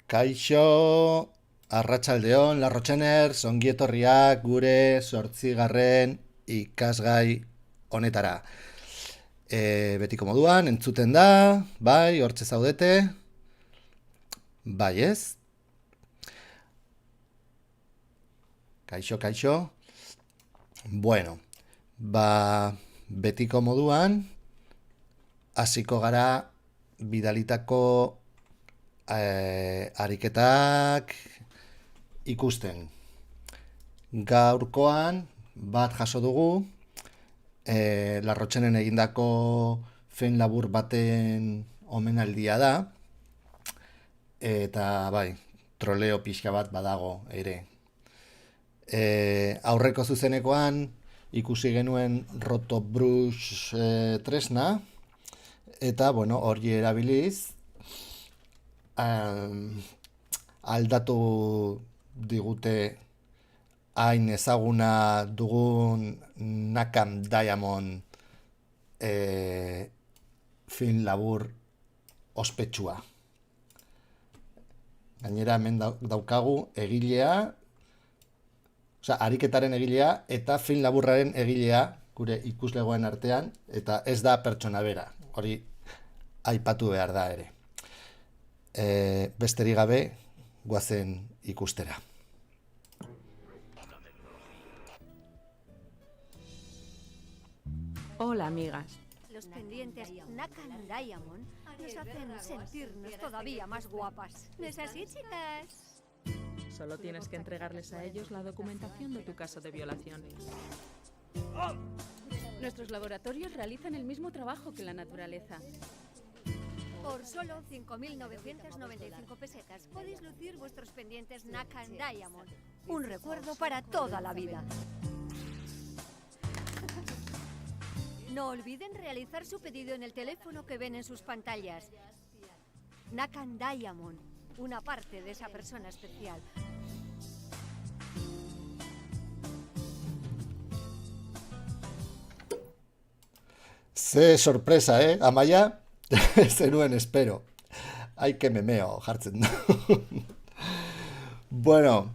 Kaixo, arratsaldeon, Larrotxener, ongietorriak gure 8. ikasgai honetara. Betiko moduan, entzuten da, bai, hortxe zaudete, bai ez? Kaixo. Bueno, betiko moduan, hasiko gara bidalitako ariketak ikusten. Gaurkoan bat jaso dugu, Larrotxenen egindako fen labur baten omenaldia da, eta bai, troleo pixka bat badago ere. Aurreko zuzenekoan ikusi genuen Rotobrush tresna, eta bueno, hori erabiliz, aldatu digute hain ezaguna dugun Nakam Diamond film labur ospetsua. Gainera hemen daukagu egilea, ariketaren egilea eta film laburraren egilea gure ikuslegoen artean, eta ez da pertsona bera, hori aipatu behar da ere. Besterik gabe, goazen ikustera. Hola, amigas. Los pendientes Nakam Diamond nos hacen sentirnos todavía más guapas. ¿No es así, chicas? Solo tienes que entregarles a ellos la documentación de tu caso de violación. Nuestros laboratorios realizan el mismo trabajo que la naturaleza. Por solo 5.995 pesetas podéis lucir vuestros pendientes Nakam Diamond. Un recuerdo para toda la vida. No olviden realizar su pedido en el teléfono que ven en sus pantallas. Nakam Diamond, una parte de esa persona especial. Ze sorpresa, Amaia? Zenuen espero. Ai, que memeo jartzen da. Bueno,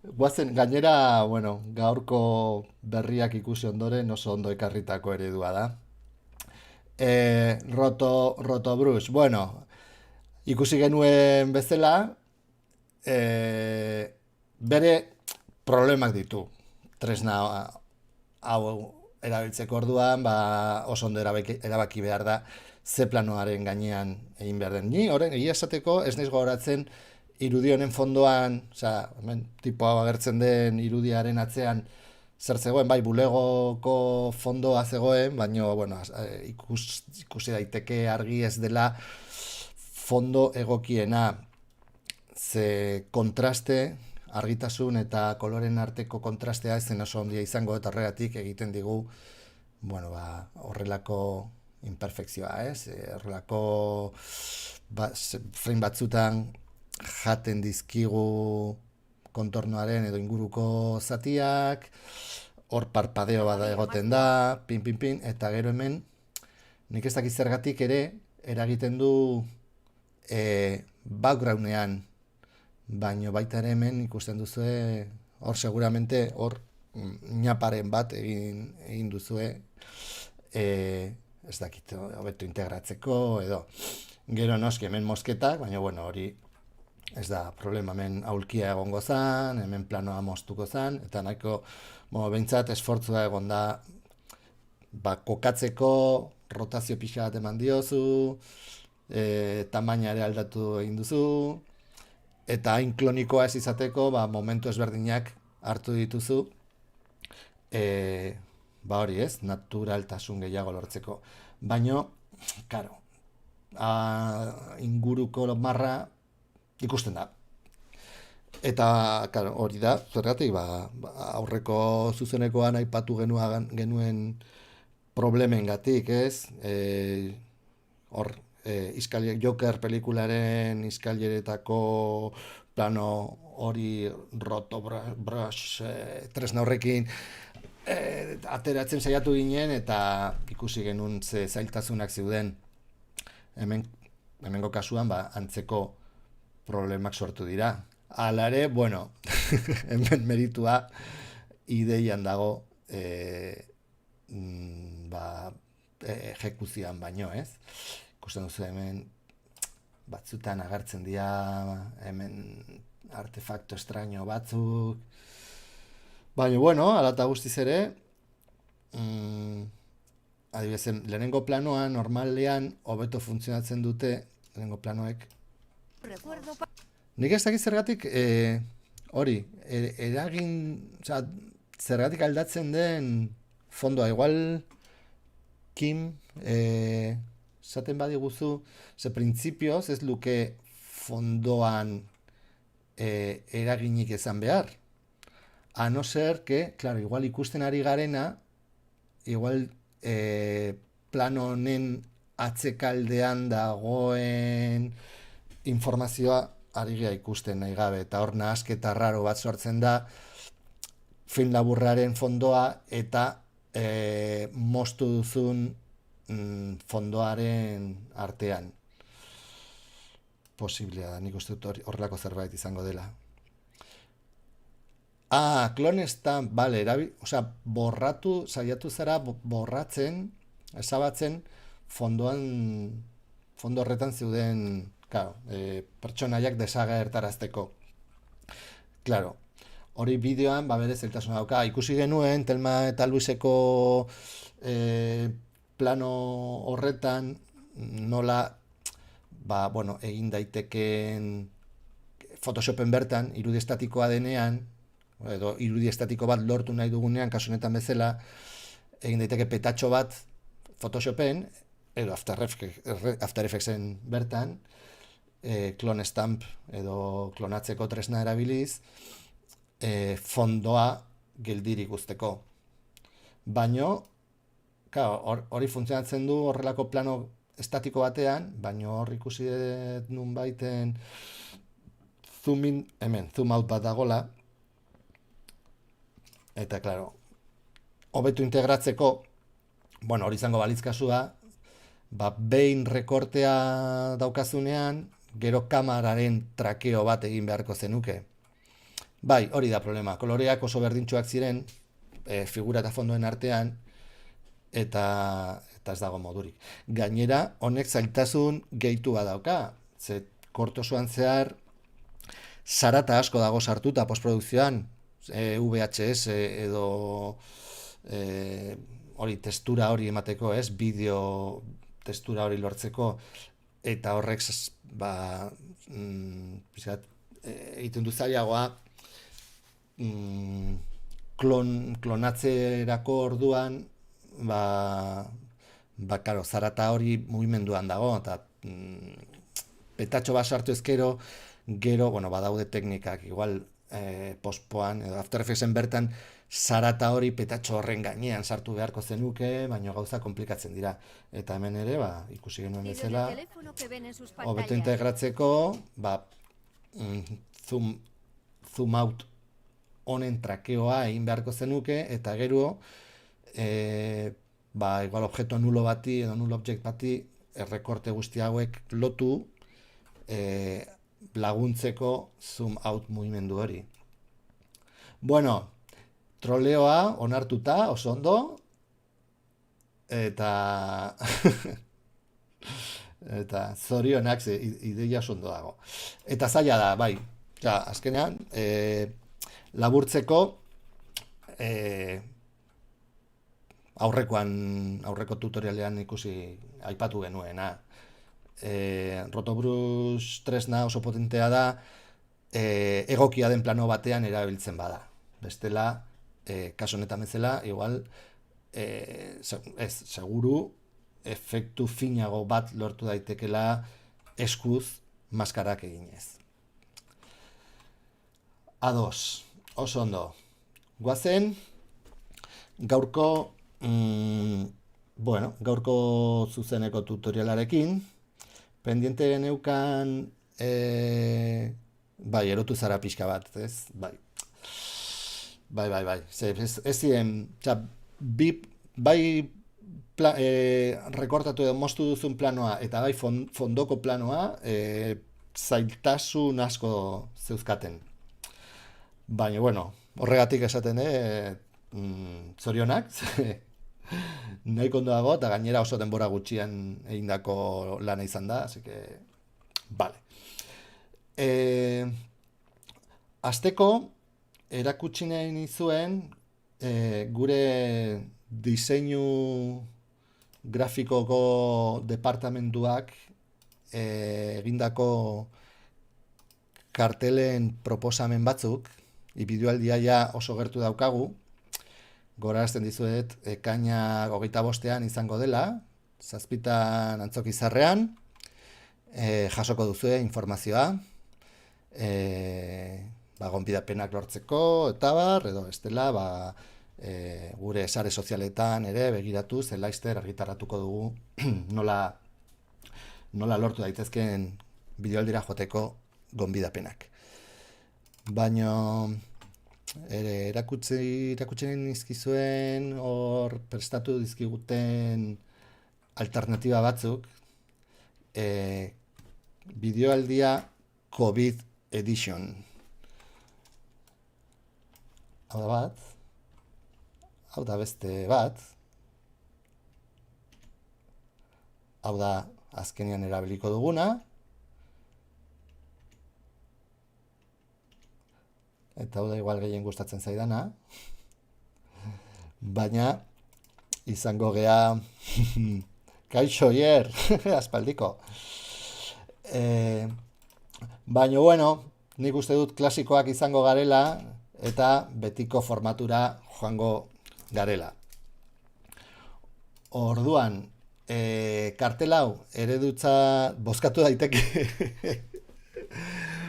guazen gainera, gaurko berriak ikusi ondoren oso ondo ekarritako eredua da. Rotobrush, ikusi genuen bezala, bere problemak ditu. Tresna hau erabiltzeko orduan, oso ondo erabaki behar da ze planoaren gainean egin behar den. Ni, egia esateko, ez naiz gogoratzen irudi honen fondoan, hemen tipoa agertzen den irudiaren atzean zer zegoen, bai, bulegoko fondoa zegoen, baina, ikusi daiteke argi ez dela fondo egokiena, ze kontraste, argitasun eta koloren arteko kontrastea ezen oso ondia izango, eta horregatik egiten digu, horrelako imperfekzioa, horrelako frame batzutan jaten dizkigu kontornoaren edo inguruko zatiak, hor parpadeo bada egoten da, pin, eta gero hemen, nik ez dakit zergatik ere, eragiten du backgroundean, baino baita ere hemen ikusten duzue, hor seguramente, hor ñaparen bat egin duzue, ez dakit, hobeto integratzeko, edo. Gero noski hemen mosketak, baina hori ez da problema, hemen aulkia egongo zan, hemen planoa moztuko zan, eta nahiko, behintzat esfortzua egon da, kokatzeko rotazio pixa bat eman diozu, tamaina ere aldatu egin duzu, eta hain klonikoa ez izateko, momentu ezberdinak hartu dituzu, hori ez, naturaltasun gehiago lortzeko. Baina, karo, inguruko marra ikusten da. Eta, karo, hori da, zergatik, aurreko zuzenekoan aipatu genuen problemengatik, ez? Hor, Joker pelikularen iskaileretako plano hori Rotobrush tresna horrekin ateratzen saiatu ginen, eta ikusi genuen zailtasunak zeuden. Hemengo kasuan, antzeko problemak sortu dira. Hala ere, bueno, hemen meritua ideian dago ejekuzioan baino, ez? Ikusten duzu hemen batzutan agertzen dira hemen artefakto estraño batzuk. Baina, bueno, ala eta guztiz ere, adibidez, lehenengo planoan, normalean, hobeto funtzionatzen dute, lehenengo planoek. Nik ez dakit zergatik, hori, eragin, oza, zergatik aldatzen den fondoa, igual, Kim, esaten badiguzu, ze printzipioz ez luke fondoan eraginik izan behar. A no ser que, claro, igual ikusten ari garena, igual plano honen atzekaldean dagoen informazioa ari gea ikusten nahi gabe, eta hor nahasketa raro bat sortzen da film laburraren fondoa eta moztu duzun fondoaren artean. Posiblea da, nik uste dut horrelako zerbait izango dela. Clone Stamp, bale, borratu, saiatu zara borratzen, ezabatzen, fondo horretan zeuden, claro, pertsonaiak desagertarazteko. Claro, hori bideoan, bere zailtasuna dauka. Ikusi genuen, Telma eta Luiseko plano horretan, nola, egin daiteken Photoshopen bertan, irudi estatikoa denean, edo irudi estatiko bat lortu nahi dugunean, kasu honetan bezala, egin daiteke petatxo bat Photoshopen, edo After Effectsen bertan, Clone Stamp edo klonatzeko tresna erabiliz, fondoa geldirik uzteko. Baino, hori funtzionatzen du horrelako plano estatiko batean, baino hor ikusi nun baiten zoom out bat dagola, eta, klaro, hobetu integratzeko, hori izango balitz kasua, behin rekortea daukazunean, gero kamararen trakeo bat egin beharko zenuke. Bai, hori da problema. Koloreak oso berdintsuak ziren, figura eta fondoen artean, eta ez dago modurik. Gainera, honek zailtasun gehitu bat dauka. Ze kortosuan zehar, zarata asko dago sartuta postprodukzioan, VHS edo hori testura hori emateko, ez? Bideo testura hori lortzeko, eta horrek egiten du zailagoa klonatzerako orduan karo, zarata hori mugimenduan dago, eta petatxo bat sartu ezkero, gero, badaude teknikak, igual pospoan, edo After Effectsen bertan, zarata hori petatxo horren gainean sartu beharko zenuke, baina gauza komplikatzen dira. Eta hemen ere, ikusi genuen bezala, hobeto integratzeko, zoom out honen trakeoa egin beharko zenuke, eta gero, igual objeto nulo bati edo null object bati errekorte guzti hauek lotu laguntzeko zoom out mugimendu hori. Troleoa onartuta, oso ondo, eta zorionak ideia oso ondo dago. Eta zaila da, bai, azkenean, laburtzeko aurreko tutorialean ikusi aipatu genuena. Rotobrush tresna oso potentea da, egokia den plano batean erabiltzen bada. Bestela, kaso honetan bezala, igual, seguru, efektu finago bat lortu daitekela eskuz maskarak eginez. Ados, oso ondo. Goazen, gaurko zuzeneko tutorialarekin, pendiente geneukan, erotu zara pixka bat, ez? Bai. Ez ziren, rekortatu edo moztu duzun planoa, eta bai fondoko planoa, zailtasun asko zeuzkaten. Baina, bueno, horregatik esaten zorionak, nahi kondoago, eta gainera oso denbora gutxian egindako lana izan da, así que, vale. Azteko, erakutsi nahi nizuen, gure diseinu grafikoko departamentuak egindako kartelen proposamen batzuk, ibidualdia ja oso gertu daukagu, gorarazten dizuet, ekaina 25ean izango dela, 7 Antzokizarrean, jasoko duzue informazioa, gonbidapenak lortzeko, eta edo estela, gure sare sozialetan ere begiratu, zelaister argitaratuko dugu nola lortu daitezkeen bideoaldira joteko gonbidapenak. Baina erakutzen nizkizuen hor prestatu dizkiguten alternatiba batzuk, bideoaldia COVID Edition. Hau da bat, hau da beste bat, hau da azkenean erabiliko duguna, eta hau da igual gehien gustatzen zaidana, baina izango gea kaixo hier, aspaldiko. Baina, bueno, nik uste dut klasikoak izango garela, eta betiko formatura joango garela. Orduan, kartel hau eredutza bozkatu daiteke,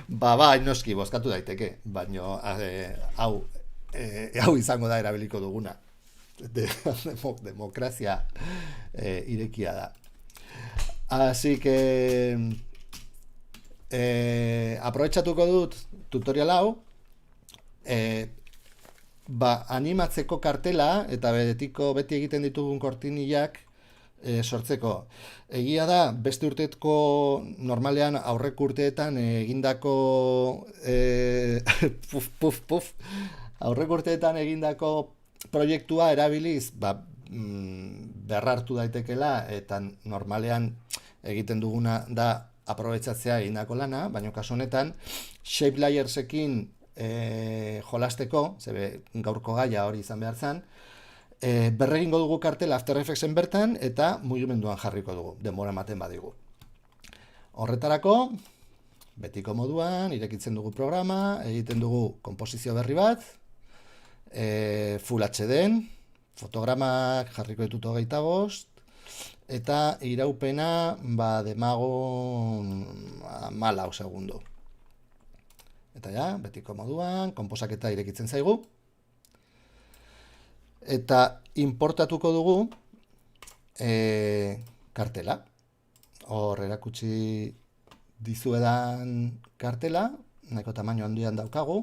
bai, noski, bozkatu daiteke, baina hau izango da erabiliko duguna. Demokrazia irekia da. Así que aprobetxatuko dut tutorial hau, animatzeko kartela eta beti egiten ditugun kortinilak sortzeko. Egia da, beste urtetko normalean aurreko urteetan egindako aurreko urteetan egindako proiektua erabiliz berrartu daitekela eta normalean egiten duguna da aprobetxatzea egindako lana, baina kasu honetan shape layersekin jolasteko, zebe gaurko gaia hori izan behar zen, berregingo dugu kartela After Effectsen bertan eta mugimenduan jarriko dugu, denbora ematen badigu. Horretarako, betiko moduan, irekitzen dugu programa, egiten dugu konposizio berri bat, Full HD-en, fotogramak jarriko ditut 25, eta iraupena, demago 14 segundo. Eta ja, betiko moduan, konposaketa irekitzen zaigu. Eta importatuko dugu kartela. Hor erakutsi dizuedan kartela, nahiko tamaino handian daukagu.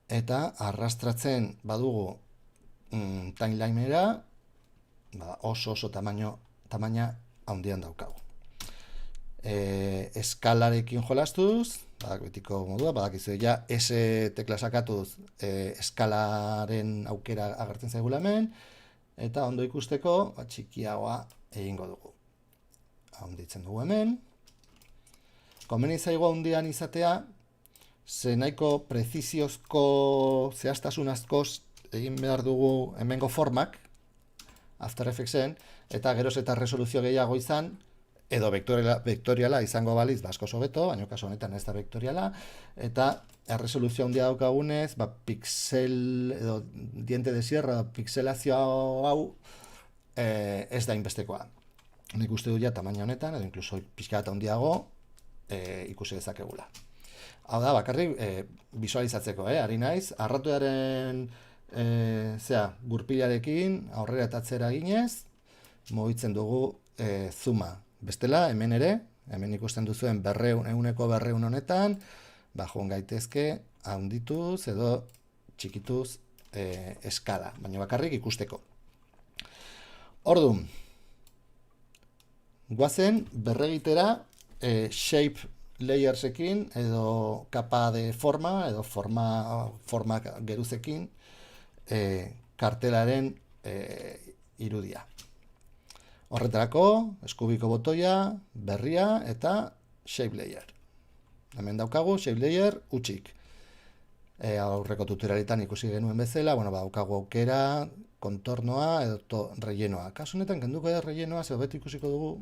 Eta arrastratzen badugu timelinera, oso tamaina handian daukagu. Eskalarekin jolastuz, betiko modua, badakizu ja S tekla sakatuz eskalaren aukera agertzen zaigula hemen, eta ondo ikusteko txikiagoa egingo dugu. Handitzen dugu hemen. Komeni zaigu handian izatea, ze nahiko preziziozko zehaztasun askoz egin behar dugu hemengo formak, After Effectsen, eta geroz eta resoluzio gehiago izan, edo vektoriala izango baliz asko hobeto, baina kasu honetan ez da vektoriala, eta erresoluzio handia daukagunez, pixel edo diente de sierra, pixelazio hau ez da inbestekoa. Nik uste dut ja tamaina honetan, edo inkluso pixka bat handiago ikusi dezakegula. Hau da, bakarrik visualizatzeko, ari naiz, arratuaren gurpilarekin aurrera eta atzera ginez, mugitzen dugu zooma. Bestela, hemen ere, hemen ikusten duzuen eguneko 200 honetan, joan gaitezke handituz edo txikituz eskala, baina bakarrik ikusteko. Orduan, guazen berregitera shape layersekin edo kapa de forma edo forma geruzekin kartelaren irudia. Horretarako, eskubiko botoia, berria eta shape layer. Hemen daukagu shape layer utxik. Aurreko tutorialetan ikusi genuen bezala, daukagu aukera, kontornoa edo rellenoa. Kasu honetan kenduko da rellenoa, zeo beti ikusiko dugu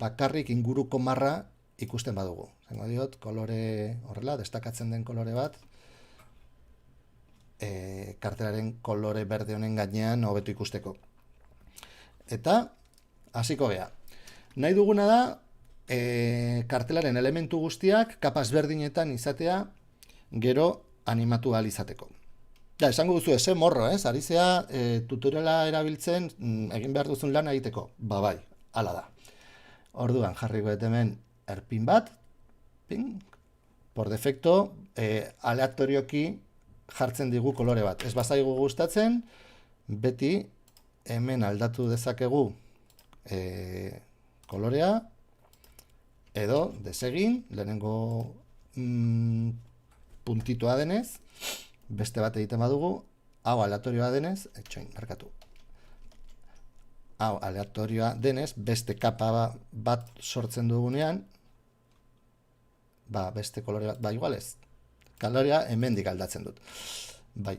bakarrik inguruko marra ikusten badugu. Zengo diot, kolore horrela, destakatzen den kolore bat, kartelaren kolore berde honen gainean hobeto ikusteko. Eta, hasiko gea. Nahi duguna da, kartelaren elementu guztiak kapa ezberdinetan izatea gero animatu ahal izateko. Ja, esango duzu, ze morro, ari zea tutoriala erabiltzen egin behar duzun lana egiteko. Bai, hala da. Orduan, jarriko dut hemen erpin bat, ping, por defecto, aleatorioki jartzen digu kolore bat. Ez bazaigu gustatzen, beti hemen aldatu dezakegu kolorea, edo desegin, lehenengo puntitoa denez, beste bat egiten badugu, hau aleatorioa denez, markatu. Hau aleatorioa denez, beste kapa bat sortzen dugunean, beste kolore bat, igual ez. Kalorea hemendik aldatzen dut. Bai.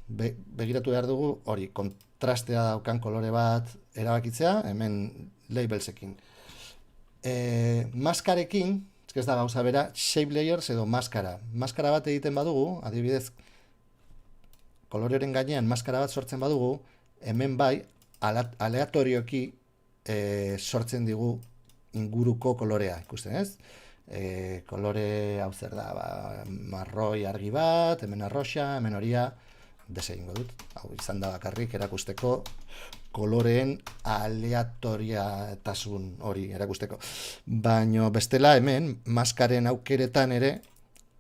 Begiratu behar dugu, hori, kontrastea daukan kolore bat erabakitzea, hemen labelsekin. Maskarekin, ez da gauza bera, shape layers edo maskara. Maskara bat egiten badugu, adibidez, kolorearen gainean maskara bat sortzen badugu, hemen bai, aleatorioki sortzen digu inguruko kolorea, ikusten ez? Kolore hau zer da, marroi argi bat, hemen arroxa, hemen horia, desegingo dut. Hau izan da bakarrik erakusteko koloreen aleatoriatasun hori erakusteko. Baina bestela hemen, maskaren aukeretan ere,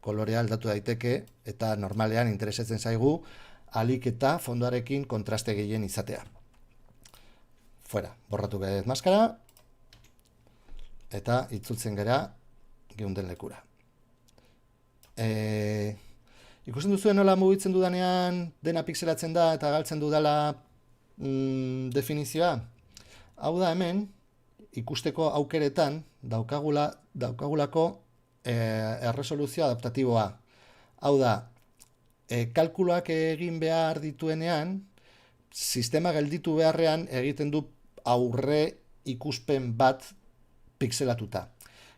kolorea aldatu daiteke, eta normalean interesatzen zaigu, alik eta fondoarekin kontraste gehien izatea. Fuera, borratu behar maskara, eta itzultzen gara geunden lekura. Ikusten duzuen nola mugitzen dudanean dena pixelatzen da eta galtzen dudala definizioa? Hau da hemen, ikusteko aukeretan daukagulako erresoluzio adaptatiboa. Hau da, kalkuloak egin behar dituenean, sistema gelditu beharrean egiten du aurre ikuspen bat pixelatuta.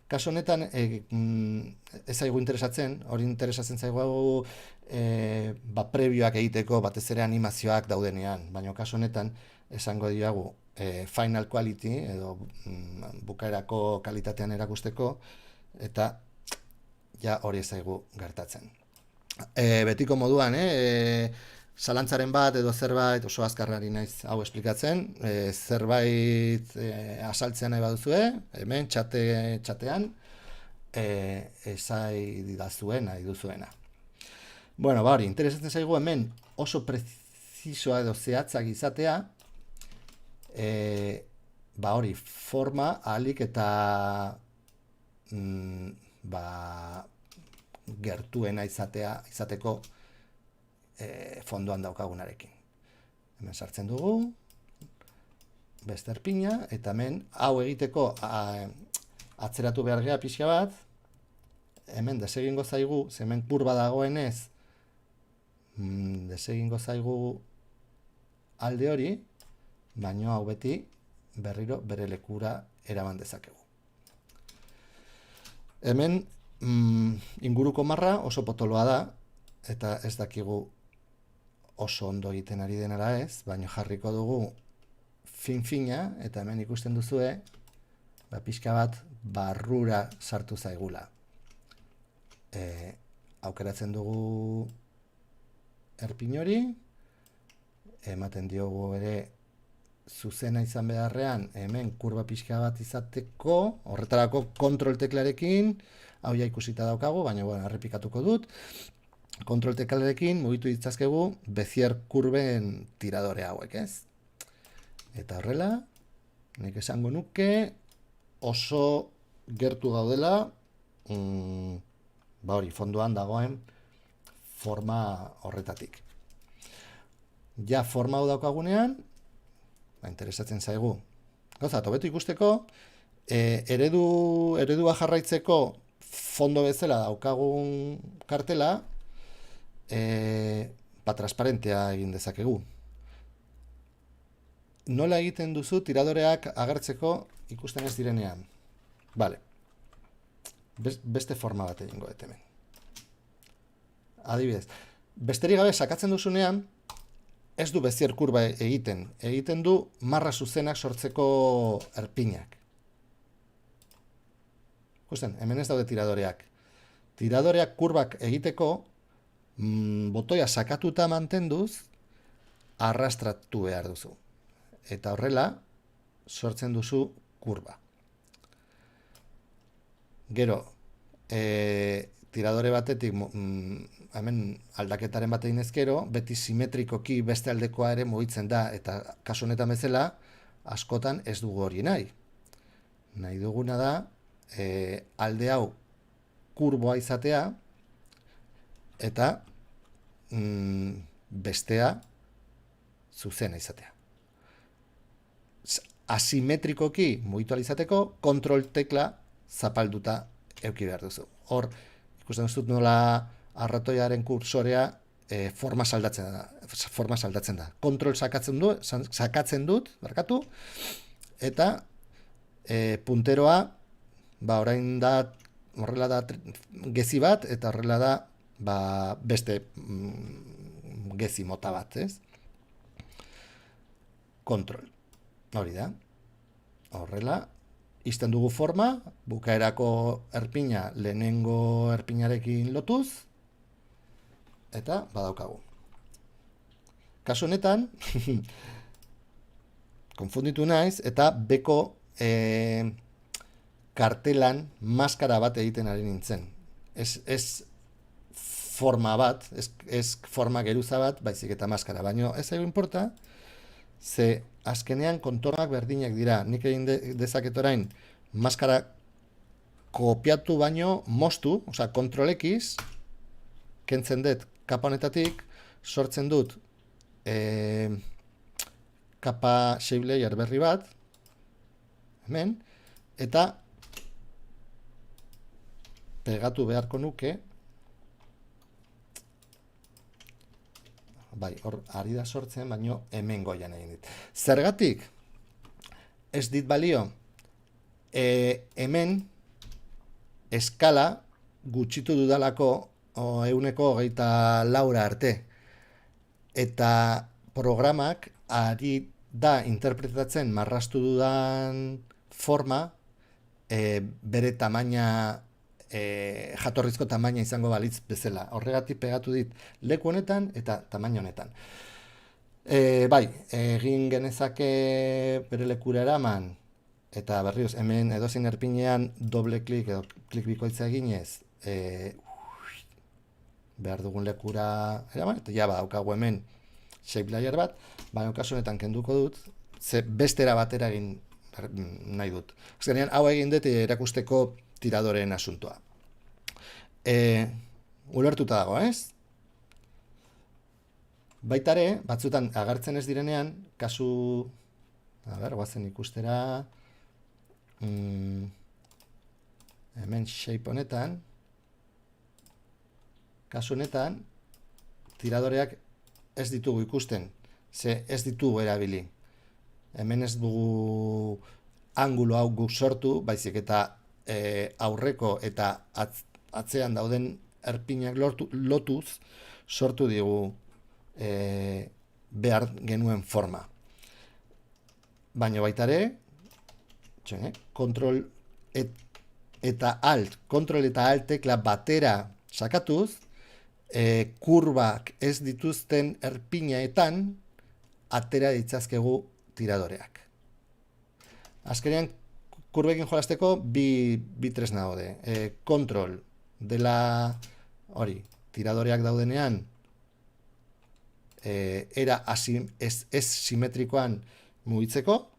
Kaso honetan, ez zaigu interesatzen, hori interesatzen zaigu prebioak egiteko, batez ere animazioak daudenean, baina kaso honetan, esango diogu final quality, edo bukaerako kalitatean erakusteko, eta ja hori ez zaigu gertatzen. Betiko moduan, zalantzaren bat edo zerbait, oso azkarrari naiz hau esplikatzen, zerbait asaltzea nahi baduzue, hemen txatean, esai didazuen nahi duzuena. Bueno, hori, interesatzen zaigu hemen oso prezisoa edo zehatzak izatea, hori, forma ahalik eta gertuena izateko fondoan daukagunarekin. Hemen sartzen dugu, beste erpina, eta hemen hau egiteko atzeratu behar geha pixka bat, hemen desegingo zaigu, hemen kurba dagoenez, desegingo zaigu alde hori, baino hau beti berriro bere lekura eraman dezakegu. Hemen inguruko marra oso potoloa da, eta ez dakigu oso ondo egiten ari denara ez, baina jarriko dugu fin-fina, eta hemen ikusten duzue, pixka bat barrura sartu zaigula. Aukeratzen dugu erpin hori, ematen diogu ere zuzena izan beharrean, hemen kurba pixka bat izateko, horretarako kontrol teklarekin, hau ja ikusita daukagu, baina errepikatuko dut, kontrol teklarekin mugitu ditzazkegu Bezier kurben tiradore hauek, ez? Eta horrela, nik esango nuke, oso gertu gaudela, ba hori, fondoan dagoen forma horretatik. Ja forma hau daukagunean, ba, interesatzen zaigu. Gauza, hobeto ikusteko, eredua jarraitzeko fondo bezala daukagun kartela, transparentea egin dezakegu. Nola egiten duzu tiradoreak agertzeko ikusten ez direnean? Vale. Beste forma bat egingo dut hemen. Adibidez, besterik gabe sakatzen duzunean, ez du bezier kurba egiten. Egiten du marra zuzenak sortzeko erpinak. Ikusten, hemen ez daude tiradoreak. Tiradoreak kurbak egiteko, botoia sakatuta mantenduz, arrastratu behar duzu. Eta horrela, sortzen duzu kurba. Gero, tiradore batetik, hemen aldaketaren bat egin ezkero, beti simetrikoki beste aldekoa ere mugitzen da, eta kasu honetan bezala, askotan ez dugu hori nahi. Nahi duguna da, alde hau kurboa izatea, eta bestea zuzena izatea. Asimetrikoki mugitu izateko, kontrol tekla zapalduta eduki behar duzu. Hor, ikusten dut nola arratoiaren kursorea forma saldatzen da. Kontrol sakatzen dut, barkatu, eta punteroa, ba, orain da, horrela da gezi bat, eta horrela da, ba, beste gezi mota bat, ez? Kontrol. Hori da. Horrela, izten dugu forma, bukaerako erpina lehenengo erpinarekin lotuz, eta badaukagu. Kasu honetan, konfunditu naiz, eta beko kartelan maskara bat egiten ari nintzen. Ez forma bat, ez forma geruza bat, baizik eta maskara. Baina ez zaigu importa, ze azkenean kontornak berdinak dira. Nik egin dezaket orain maskara kopiatu baino moztu, osea, kontrol X, kentzen dut kapa honetatik, sortzen dut kapa shape layer berri bat, hemen, eta pegatu beharko nuke, bai, hor ari da sortzen, baino hemen goian egin dit. Zergatik, ez dit balio, hemen eskala gutxitu dudalako 124 arte. Eta programak ari da interpretatzen marrastu dudan forma bere tamaina, jatorrizko tamaina izango balitz bezala. Horregatik pegatu dit leku honetan eta tamaina honetan. Bai, egin genezake bere lekura eraman, eta berrioz, hemen edozein erpinean doble klik edo klik bikoitza eginez, behar dugun lekura eraman, eta ja badaukagu hemen shape layer bat, baina kasu honetan kenduko dut, ze bestera batera egin nahi dut. Azkenean, hau egin dut erakusteko tiradoreen asuntoa. Ulertuta dago, ez? Baitare, batzutan agertzen ez direnean, kasu, guazen ikustera, hemen shape honetan, kasu honetan, tiradoreak ez ditugu ikusten, ze ez ditugu erabili. Hemen ez dugu angulo hau guk sortu, baizik eta aurreko eta atzean dauden erpinak lotuz sortu digu behar genuen forma. Baina baitare, kontrol eta alt tekla batera sakatuz, kurbak ez dituzten erpinaetan atera ditzazkegu tiradoreak. Azkenean, kurbekin jolasteko bi tresna daude. Kontrol dela hori, tiradoreak daudenean era ez simetrikoan mugitzeko.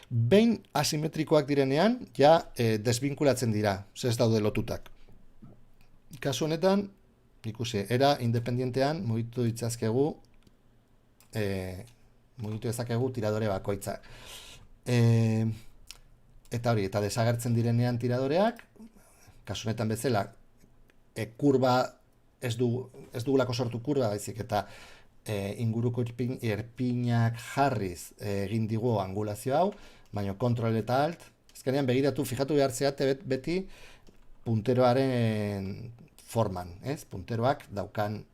Behin asimetrikoak direnean, ja desbinkulatzen dira, ez daude lotutak. Kasu honetan, ikusi, era independientean mugitu dezakegu tiradore bakoitza. Eta hori, eta desagertzen direnean tiradoreak, kasu honetan bezala, kurba ez dugulako sortu kurba, baizik eta inguruko erpinak jarriz egin digu angulazio hau, baina kontrol eta alt, ezkenean begiratu, fijatu behar zeate beti punteroaren forman, ez? Punteroak daukan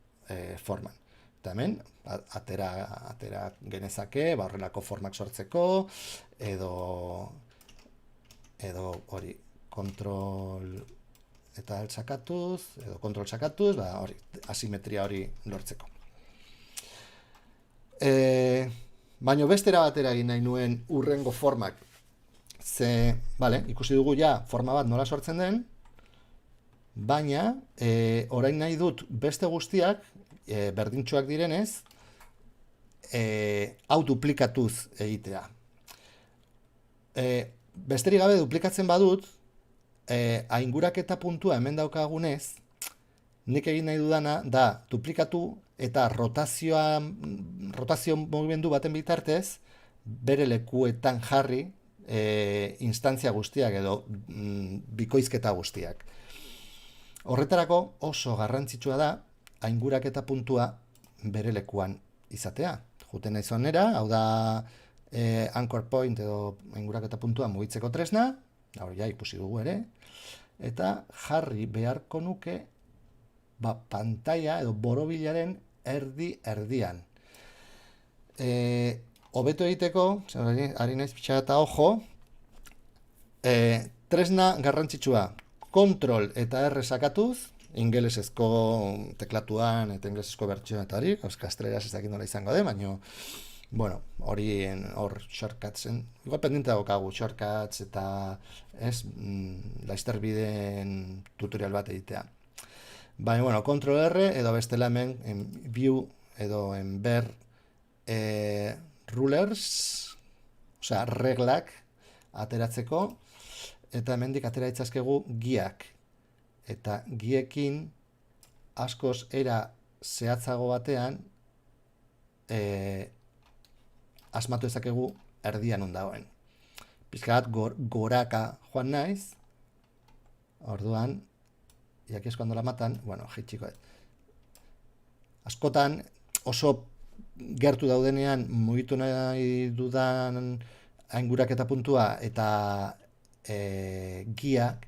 forman. Eta hemen, atera genezake, horrelako formak sortzeko, edo hori, kontrol eta alt sakatuz, edo kontrol sakatuz, hori, asimetria hori lortzeko. Baina bestera batera egin nahi nuen urrengo formak. Ikusi dugu ja forma bat nola sortzen den, baina orain nahi dut beste guztiak, berdintsuak direnez, hau duplikatuz egitea. Besterik gabe duplikatzen badut, ainguraketa puntua hemen daukagunez, nik egin nahi dudana da duplikatu eta rotazio mugimendu baten bitartez bere lekuetan jarri instantzia guztiak edo bikoizketa guztiak. Horretarako oso garrantzitsua da ainguraketa puntua bere lekuan izatea. Juten naiz onera, hau da anchor point edo ainguraketa puntua mugitzeko tresna, hori ja ikusi dugu ere, eta jarri beharko nuke pantaila edo borobilaren erdian. Hobeto egiteko, ari naiz pixka eta ojo, tresna garrantzitsua, kontrol eta R sakatuz, ingelesezko teklatuan eta ingelesezko bertsioan eta hori, kasteleraz ez dakit nola izango de, baina hor shortcutsen, igual pendiente daukagu shortcuts eta laizterbideen tutorial bat egitea. Baina, Ctrl R edo bestela hemen view edo enber rulers, osea, reglak ateratzeko, eta hemendik atera ditzazkegu giak. Eta giekin askoz era zehatzago batean asmatu ezakegu erdian dagoen. Pizka bat goraka joan naiz, orduan, y aquí es cuando la matan, jaitsiko. Askotan oso gertu daudenean mugitu nahi dudan ainguraketa puntua eta giak,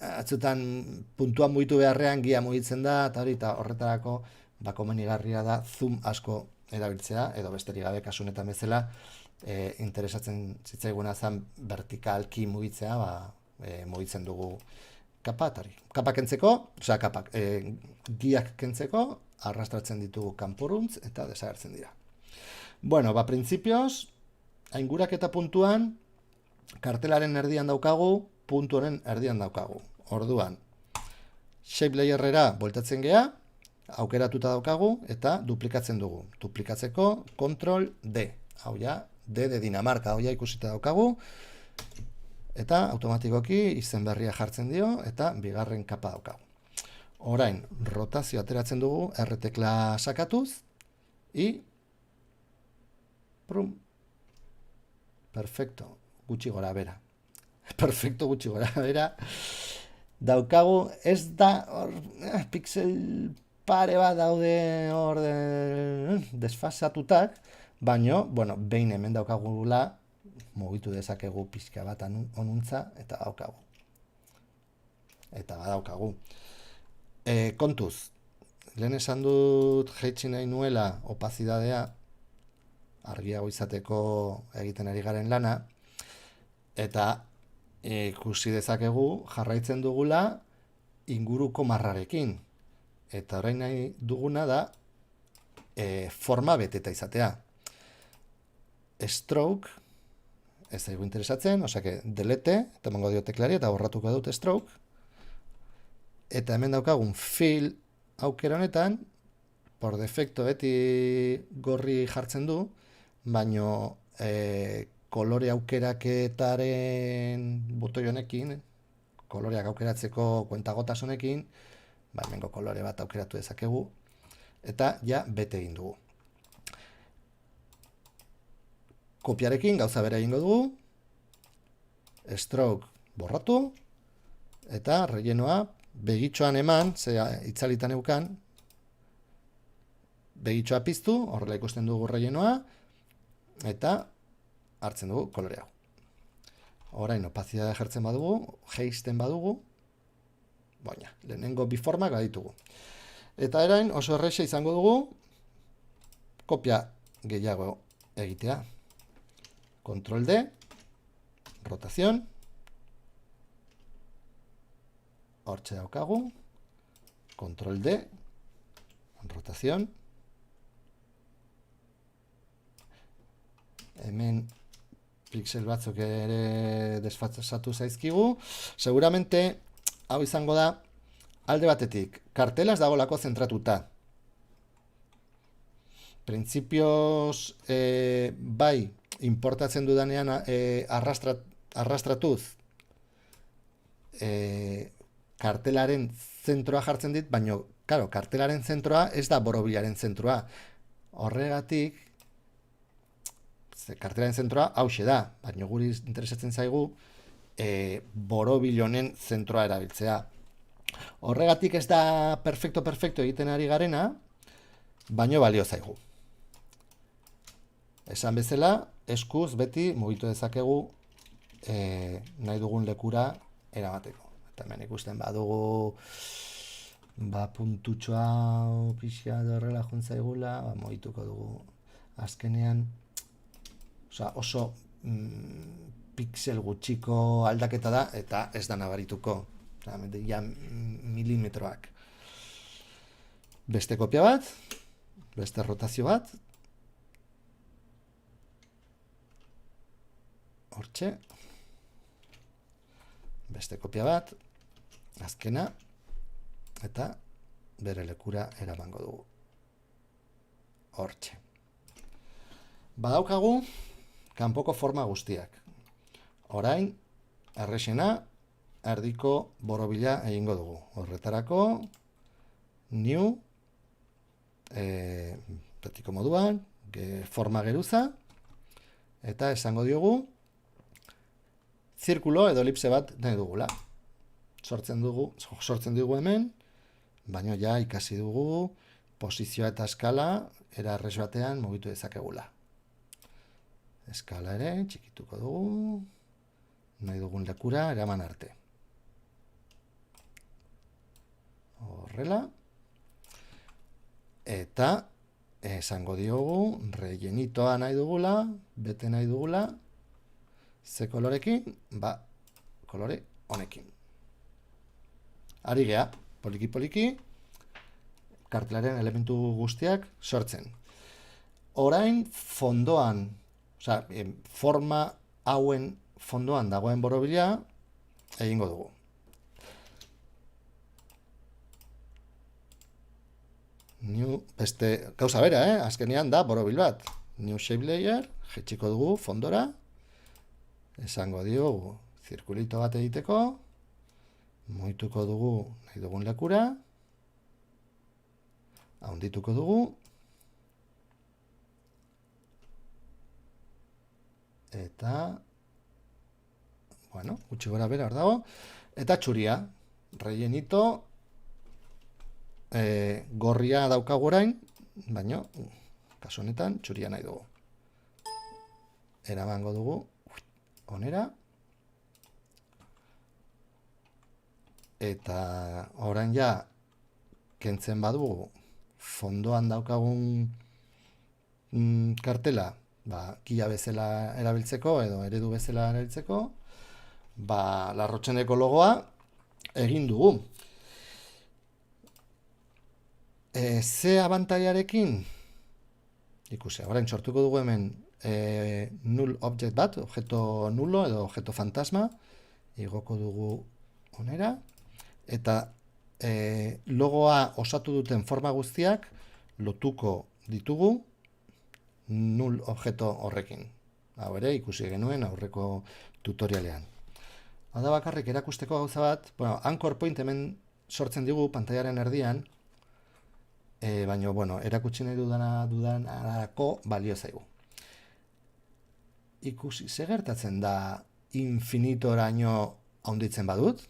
atzutan puntua mugitu beharrean gia mugitzen da, eta horretarako komenigarria da zoom asko erabiltzea, edo besterik gabe kasu honetan bezala interesatzen zitzaiguna zen vertikalki mugitzea, mugitzen dugu Kapak kentzeko, osea giak kentzeko, arrastratzen ditugu kanporuntz eta desagertzen dira. Printzipioz, ainguraketa puntuan, kartelaren erdian daukagu, puntu honen erdian daukagu. Orduan, shape layerrera bueltatzen gea, aukeratuta daukagu eta duplikatzen dugu. Duplikatzeko, Ctrl D. Hau ja, D de Dinamarca, hau ja ikusita daukagu. Eta automatikoki izen berria jartzen dio eta bigarren kapa daukagu. Orain, rotazio ateratzen dugu, R tekla sakatuz, perfecto, gutxi gora bera. Perfecto, gutxi gora bera. Daukagu, ez da, pixel pare bat daude hor desfasatutak, baina, behin hemen daukagula, mugitu dezakegu pixka bat onuntza, eta daukagu. Eta badaukagu. Kontuz, lehen esan dut jaitsi nahi nuela opazidadea, argiago izateko egiten ari garen lana, eta ikusi dezakegu jarraitzen dugula inguruko marrarekin. Eta orain nahi duguna da forma beteta izatea. Stroke, ez daigu interesatzen, osake delete, eta emango dio teklari, eta borratuko dut stroke. Eta hemen daukagun fill aukera honetan, por defecto beti gorri jartzen du, baino kolore aukeraketaren botoi honekin, koloreak aukeratzeko kuentagotasunekin, hemengo kolore bat aukeratu dezakegu, eta ja bete egin dugu. Kopiarekin gauza bera egingo dugu, stroke borratu, eta rellenoa begitxoan eman, ze itzalitan eukan, begitxoa piztu, horrela ikusten dugu rellenoa, eta hartzen dugu kolore hau. Orain opazitatea jartzen badugu, jeisten badugu, baina, lehenengo bi formak baditugu. Eta erain oso erresa izango dugu, kopia gehiago egitea. Control D, rotación, hortxe daukagu, Control D, rotación, hemen pixel batzuk ere desfasatu zaizkigu, seguramente hau izango da alde batetik, kartelaz dagolako zentratuta. Printzipioz, bai, importatzen dudanean arrastratuz kartelaren zentroa jartzen dit, baina, karo, kartelaren zentroa ez da borobilaren zentroa. Horregatik, kartelaren zentroa hauxe da, baina guri interesatzen zaigu borobil honen zentroa erabiltzea. Horregatik ez da perfecto egiten ari garena, baina balio zaigu. Esan bezala, eskuz beti mugitu dezakegu nahi dugun lekura eramateko. Eta hemen ikusten badugu puntutxoa pixka horrela juntzaigula, mugituko dugu. Azkenean, oso pixel gutxiko aldaketa da, eta ez da nabarituko. Ja milimetroak. Beste kopia bat, beste rotazio bat, hortxe, beste kopia bat, azkena, eta bere lekura eramango dugu. Hortxe. Badaukagu, kanpoko forma guztiak. Orain, errexena, erdiko borobila egingo dugu. Horretarako, new, betiko moduan, forma geruza, eta esango diogu, zirkulo edo elipse bat nahi dugula. Sortzen dugu hemen, baina ja ikasi dugu posizioa eta eskala era errez batean mugitu dezakegula. Eskala ere txikituko dugu, nahi dugun lekura eraman arte. Horrela. Eta esango diogu rellenitoa nahi dugula, bete nahi dugula, ze kolorekin, kolore honekin. Ari gea, poliki-poliki, kartelaren elementu guztiak sortzen. Orain fondoan, forma hauen fondoan dagoen borobila egingo dugu. Beste gauza bera, azkenean da borobil bat. New shape layer, jetxiko dugu fondora, esango diogu zirkulito bat egiteko, muituko dugu nahi dugun lekura, haundituko dugu, eta, gutxi gora bera hor dago, eta txuria, rellenito, gorria daukagu orain, baina, kasu honetan, txuria nahi dugu. Eramango dugu, onera, eta orain ja, kentzen badugu, fondoan daukagun kartela, kila bezala erabiltzeko, edo eredu bezala erabiltzeko, larrotxeneko logoa egin dugu. Ze abantailarekin, ikusi, orain sortuko dugu hemen null object bat, objeto nulo edo objeto fantasma, igoko dugu onera, eta logoa osatu duten forma guztiak lotuko ditugu null objeto horrekin. Hau ere ikusi genuen aurreko tutorialean. Hau da bakarrik erakusteko gauza bat, bueno, anchor point hemen sortzen digu pantailaren erdian, baina, bueno, erakutsi nahi dudanarako balio zaigu. Ikusi, ze gertatzen da infinitoraino handitzen badut?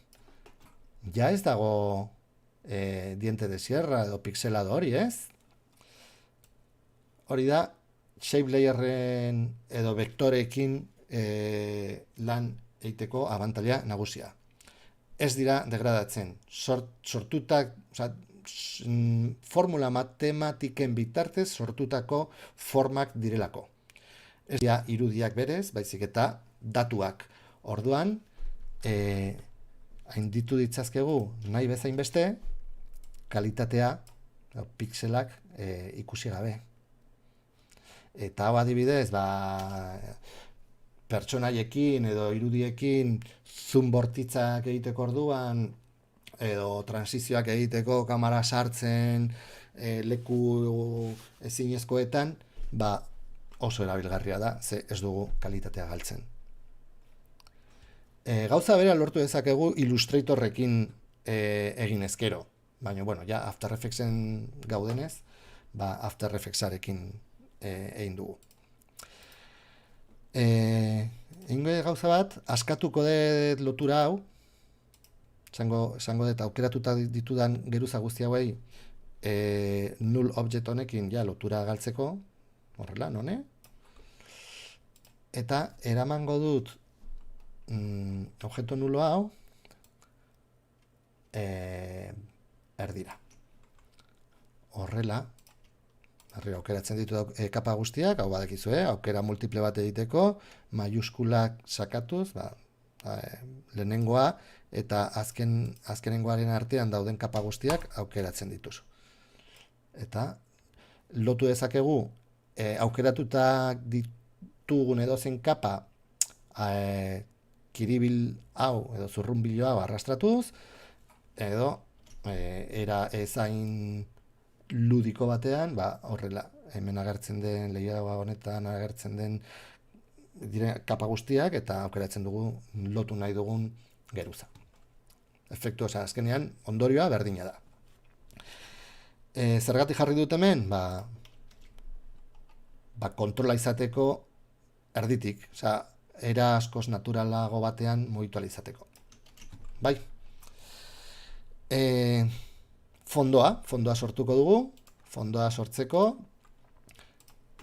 Ja ez dago diente de sierra edo pixelado hori, ez? Hori da, shape layerren edo vektoreekin lan egiteko abantaila nagusia. Ez dira degradatzen. Sortutak, formula matematiken bitartez sortutako formak direlako. Ez dira irudiak berez, baizik eta datuak. Orduan, hainditu ditzazkegu nahi bezain beste, kalitatea, pixelak ikusi gabe. Eta hau adibidez, pertsonaiekin edo irudiekin zoom bortitzak egiteko orduan, edo transizioak egiteko kamera sartzen leku ezinezkoetan, oso erabilgarria da, ze ez dugu kalitatea galtzen. Gauza bera lortu dezakegu Illustratorrekin egin ezkero. Baina, bueno, ja After Effectsen gaudenez, After Effectsarekin egin dugu. Eingo gauza bat, askatuko dut lotura hau, esango dut aukeratuta ditudan geruza guzti hauei null object honekin ja lotura galtzeko, horrela, none? Eta eramango dut objeto nulo hau erdira. Horrela, aukeratzen ditu kapa guztiak, hau badakizue, aukera multiple bat egiteko, maiuskulak sakatuz, lehenengoa eta azkenengoaren artean dauden kapa guztiak aukeratzen dituzu. Eta lotu dezakegu aukeratuta ditugun edozen kapa kiribil hau edo zurrunbilo hau arrastratuz, edo era ezain ludiko batean, horrela, hemen agertzen den, lehia honetan agertzen den kapa guztiak, eta aukeratzen dugu lotu nahi dugun geruza. Efektu, azkenean, ondorioa berdina da. Zergatik jarri dut hemen, kontrola izateko erditik, era askoz naturalago batean mugitu ahal izateko. Bai. Fondoa sortuko dugu, fondoa sortzeko,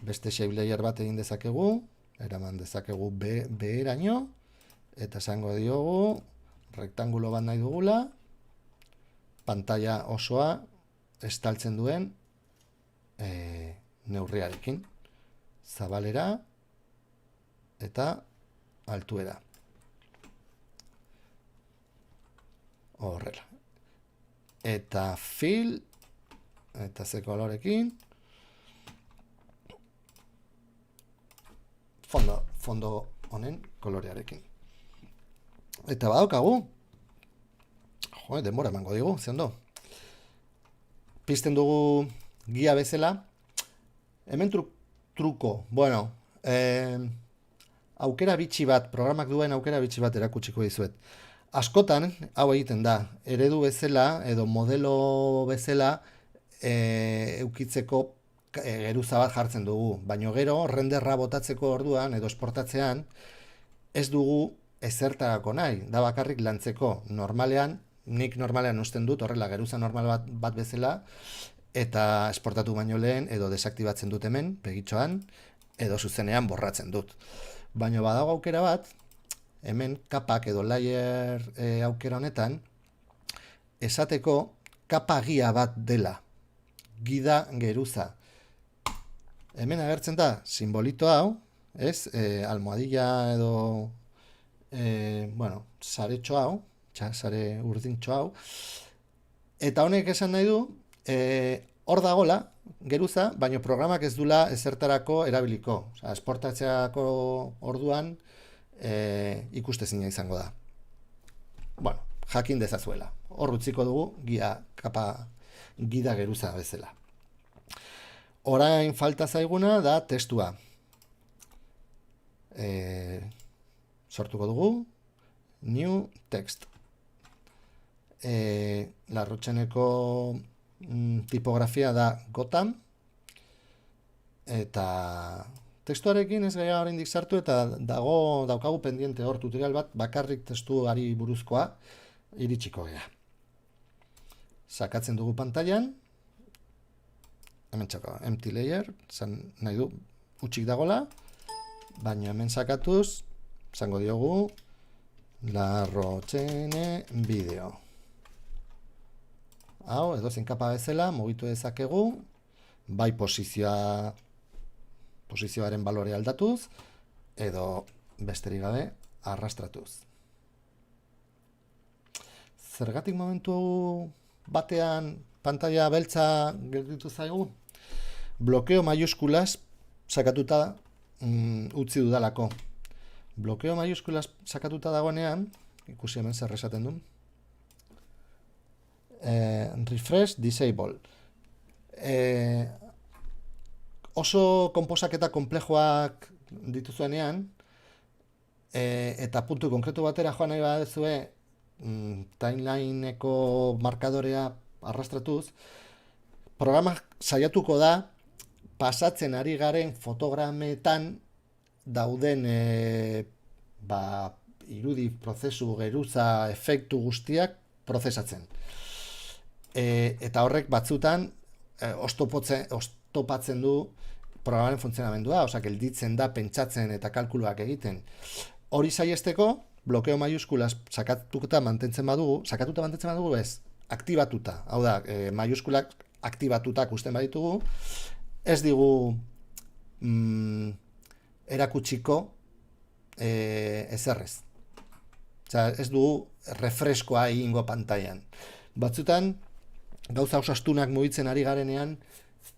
beste shape layer bat egin dezakegu, eraman dezakegu beheraino, eta esango diogu, rektangulo bat nahi dugula, pantalla osoa estaltzen duen neurriarekin, zabalera eta altuera. Horrela. Eta fill, eta ze kolorekin, fondo honen kolorearekin. Eta badaukagu, denbora emango digu, ze ondo. Pizten dugu gia bezala, hemen truko, bueno, aukera bitxi bat, programak duen aukera bitxi bat erakutsiko dizuet. Askotan, hau egiten da, eredu bezala edo modelo bezala eukitzeko geruza bat jartzen dugu. Baina gero, renderra botatzeko orduan edo esportatzean, ez dugu ezertarako nahi, da bakarrik lantzeko. Nik normalean usten dut, horrela geruza normal bat bezala, eta esportatu baino lehen edo desaktibatzen dut hemen, begitxoan, edo zuzenean borratzen dut. Baina badago aukera bat, hemen kapak edo layer aukera honetan, esateko kapa gia bat dela, gida geruza. Hemen agertzen da, simbolito hau, almohadilla edo, saretxo hau, sare urdintxo hau, eta honek esan nahi du, hor dagola, geruza, baina programak ez dula ezertarako erabiliko. Esportatzeako orduan ikustezina izango da. Jakin dezazuela. Hor utziko dugu gida geruza bezala. Orain falta zaiguna da testua. sortuko dugu, new text. Larrotxeneko tipografia da Gotham, eta testuarekin ez gaia oraindik sartu, eta daukagu pendiente hor tutorial bat bakarrik testuari buruzkoa iritsiko gea. Sakatzen dugu pantailan, hemen txako, empty layer, nahi du, utxik dagola, baina hemen sakatuz, esango diogu, Larrotxene bideo. Hau, edozein kapa bezala, mugitu dezakegu, bai posizioaren balore aldatuz, edo besterik gabe arrastratuz. Zergatik momentu batean pantaila beltza gelditu zaigu? Blokeo maiuskulas sakatuta utzi dudalako. Blokeo maiuskulas sakatuta dagoenean, ikusi hemen zer esaten du. Refresh disable. Oso konposaketa konplejoak dituzuenean, eta puntu konkretu batera joan nahi badezue, timelineko markadorea arrastratuz, programak saiatuko da pasatzen ari garen fotogrametan dauden irudi, prozesu, geruza, efektu guztiak prozesatzen. Eta horrek batzutan oztopatzen du programaren funtzionamendua, gelditzen da pentsatzen eta kalkuluak egiten. Hori saiesteko, blokeo maiuskulas sakatuta mantentzen badugu ez, aktibatuta. Hau da, maiuskulak aktibatuta ikusten baditugu, ez digu erakutsiko ezerrez. Ez dugu refreskoa egingo pantailan. Batzutan, gauza osastunak mugitzen ari garenean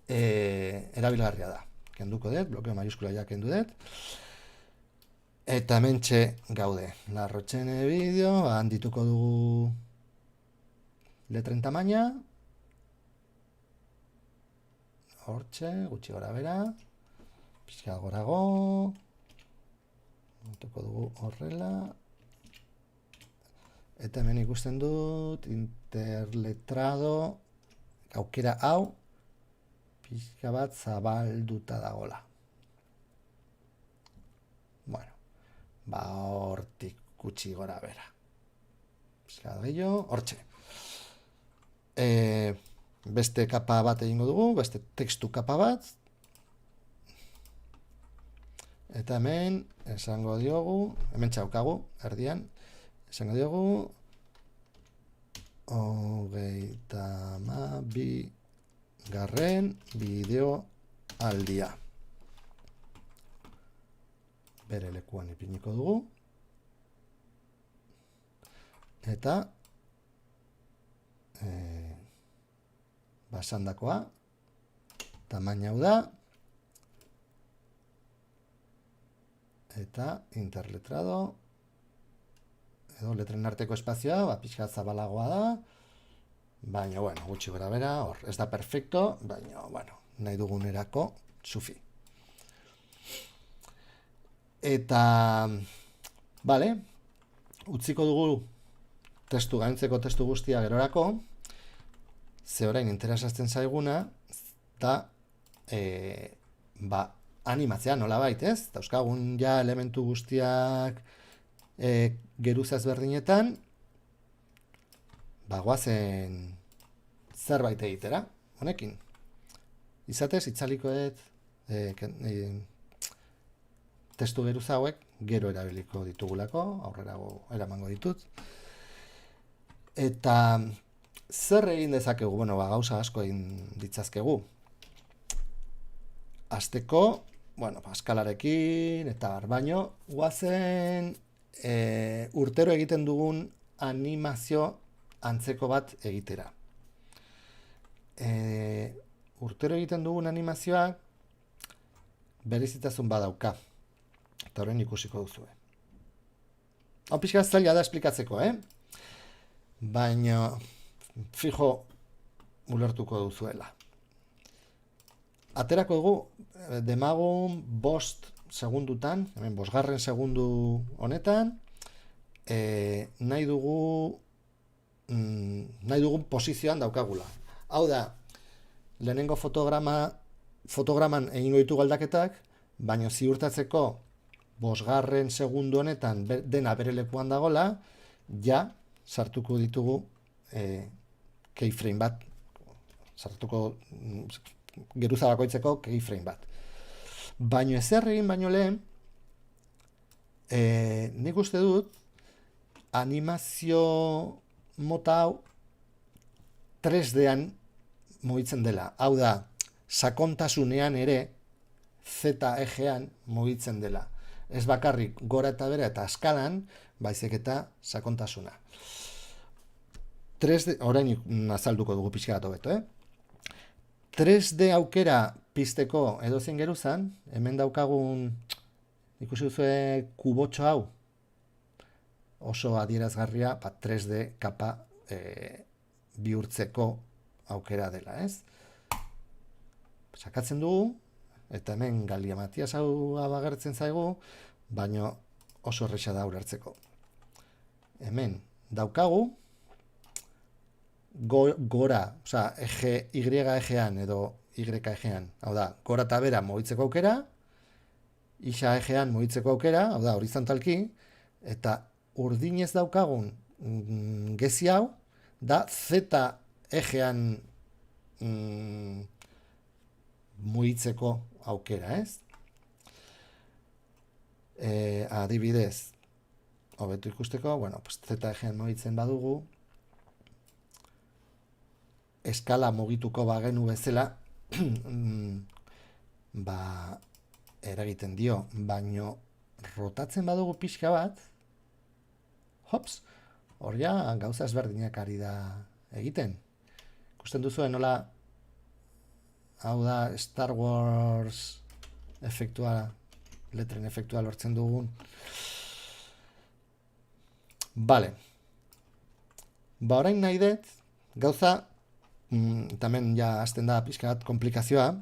erabilgarria da. Kenduko dut, blokeo maiuskula ja kendu dut. Eta hementxe gaude. Larrotxene bideo, handituko dugu letren tamaina. Hortxe, gutxi gora bera. Pixka gorago. Handituko dugu horrela. Eta hemen ikusten dut, interletrado, aukera hau, pixka bat zabalduta dagola. Bueno, hortik gutxi gora bera. Pixka bat gehiago, hortxe. Beste kapa bat egingo dugu, beste tekstu kapa bat. Eta hemen, esango diogu, hemen txaukagu, erdian, esango diogu 32. Bideo aldia. Bere lekuan ipiniko dugu. Eta basandakoa tamaina hau da. Eta interletrado edo letren arteko espazioa, pixka zabalagoa da, baina, gutxi gora bera, hor, ez da perfecto, baina, nahi dugunerako, sufi. Eta, utziko dugu gaintzeko testu guztia gerorako, ze orain interesatzen zaiguna, da, animatzea nolabait, ez? Dauzkagun ja elementu guztiak geruza ezberdinetan, goazen zerbait egitera, honekin. Izatez, itzaliko testu geruza hauek gero erabiliko ditugulako, aurrerago eramango ditut. Eta zer egin dezakegu? Gauza asko egin ditzazkegu. Azteko, eskalarekin, eta baino, guazen urtero egiten dugun animazio antzeko bat egitera. Urtero egiten dugun animazioa berezitasun badauka. Eta horren ikusiko duzue. Hau pixka zaila da esplikatzeko, baina fijo ulertuko duzuela. Aterako dugu demagun 5 segundutan, hemen 5. segundu honetan, nahi dugun posizioan daukagula. Hau da, lehenengo fotograman egingo ditugu aldaketak, baina ziurtatzeko 5. segundu honetan dena bere lekuan dagola, ja sartuko ditugu keyframe bat, sartuko geruza bakoitzeko keyframe bat. Baina ezer egin baino lehen, nik uste dut animazio mota hau 3Dan mugitzen dela. Hau da, sakontasunean ere Z ejean mugitzen dela. Ez bakarrik gora eta bera eta eskalan, baizik eta sakontasuna. 3D, orain azalduko dugu pixka bat hobeto, 3D aukera pizteko edozein geruzan, hemen daukagun, ikusi duzue kubotxo hau, oso adierazgarria 3D kapa bihurtzeko aukera dela, ez? Sakatzen dugu, eta hemen Galia Matias hau agertzen zaigu, baina oso erresa da ulertzeko. Hemen daukagu, gora, oza, Y ejean edo Y ejean, hau da, gora eta bera mugitzeko aukera, isa ejean mugitzeko aukera, hau da, horizontalki, eta urdinez daukagun gezi hau, da Z ejean mugitzeko aukera, ez? Adibidez, hobetu ikusteko, bueno, pues Z ejean mugitzen badugu, eskala mugituko bagenu bezala, eragiten dio, baino rotatzen badugu pixka bat, hops, hor ja gauza ezberdinak ari da egiten. Ikusten duzuen nola, hau da Star Wars efektua, letren efektua lortzen dugun. Bale. Orain nahi dut, gauza, tamen ja hasten da pixka bat komplikazioa,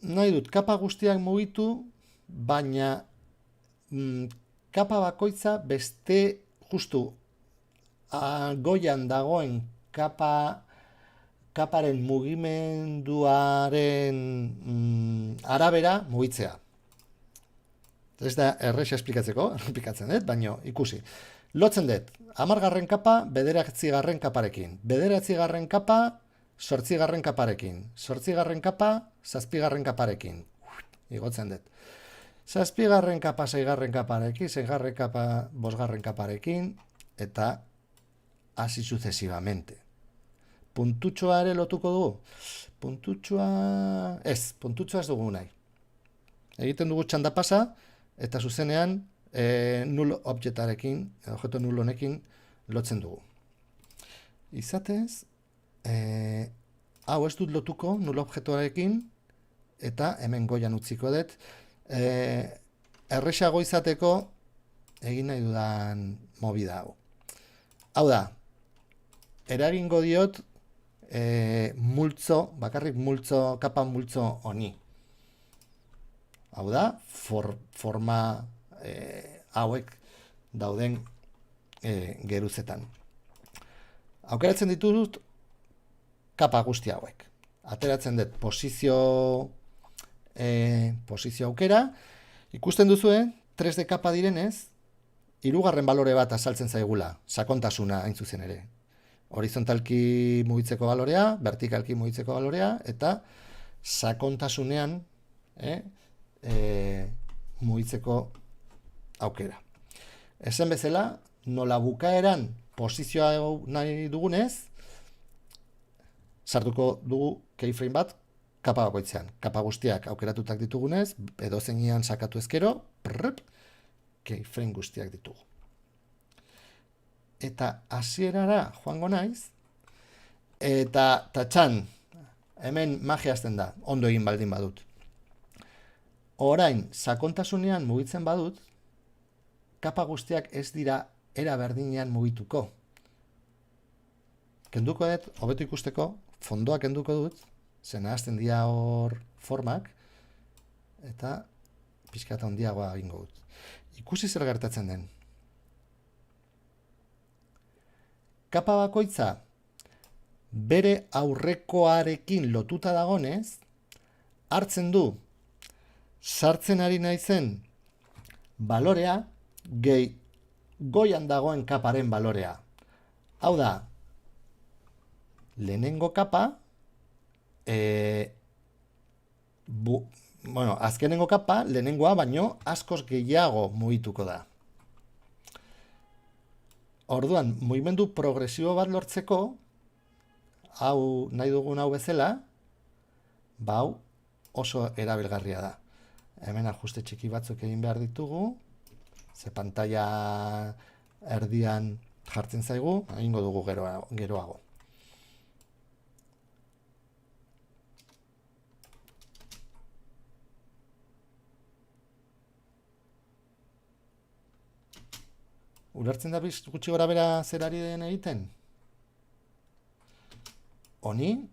nahi dut kapa guztiak mugitu, baina kapa bakoitza beste justu goian dagoen kaparen mugimenduaren arabera mugitzea. Ez da erresa esplikatzeko, errepikatzen dut, baina ikusi. Lotzen dut, 10. kapa 9. kaparekin, 9. kapa 8. kaparekin, 8. kapa 7. kaparekin. Igotzen dut. 7. kapa 6. kaparekin, 6. kapa 5. kaparekin, eta hasi sucesivamente. Puntutxoa ere lotuko dugu? Puntutxoa ez dugu nahi. Egiten dugu txandapasa, eta zuzenean null objectarekin, objeto null honekin lotzen dugu. Izatez, hau ez dut lotuko null objektuarekin, eta hemen goian utziko dut, erresago izateko egin nahi dudan movida hau. Hau da, eragingo diot multzo, bakarrik multzo, kapa multzo honi. Hau da, forma hauek dauden geruzetan. Aukeratzen ditut kapa guzti hauek. Ateratzen dut posizio aukera. Ikusten duzue, 3D kapa direnez, 3. balore bat azaltzen zaigula, sakontasuna hain zuzen ere. Horizontalki mugitzeko balorea, vertikalki mugitzeko balorea, eta sakontasunean mugitzeko aukera. Ezen bezala, nola bukaeran posizioa nahi dugunez, sartuko dugu keyframe bat kapa bakoitzean. Kapa guztiak aukeratutak ditugunez, edo zeinean sakatu ezkero, keyframe guztiak ditugu. Eta hasierara joango naiz, eta txan, hemen magia hasten da, ondo egin baldin badut. Orain, sakontasunean mugitzen badut, kapa guztiak ez dira era berdinean mugituko. Kenduko dut, hobeto ikusteko, fondoa kenduko dut, zena hasten dira hor formak, eta pixka eta handiagoa egingo dut. Ikusi zer gertatzen den. Kapa bakoitza bere aurrekoarekin lotuta dagonez, hartzen du sartzen ari naizen balorea gehi goian dagoen kaparen balorea. Hau da, lehenengo kapa, azkenengo kapa, lehenengoa baino askoz gehiago mugituko da. Orduan, mugimendu progresibo bat lortzeko, hau nahi dugun hau bezala, hau oso erabilgarria da. Hemen ajuste txiki batzuk egin behar ditugu, ze pantalla erdian jartzen zaigu, egingo dugu geroago. Ulertzen da gutxi gora bera zer ari den egiten? Honi,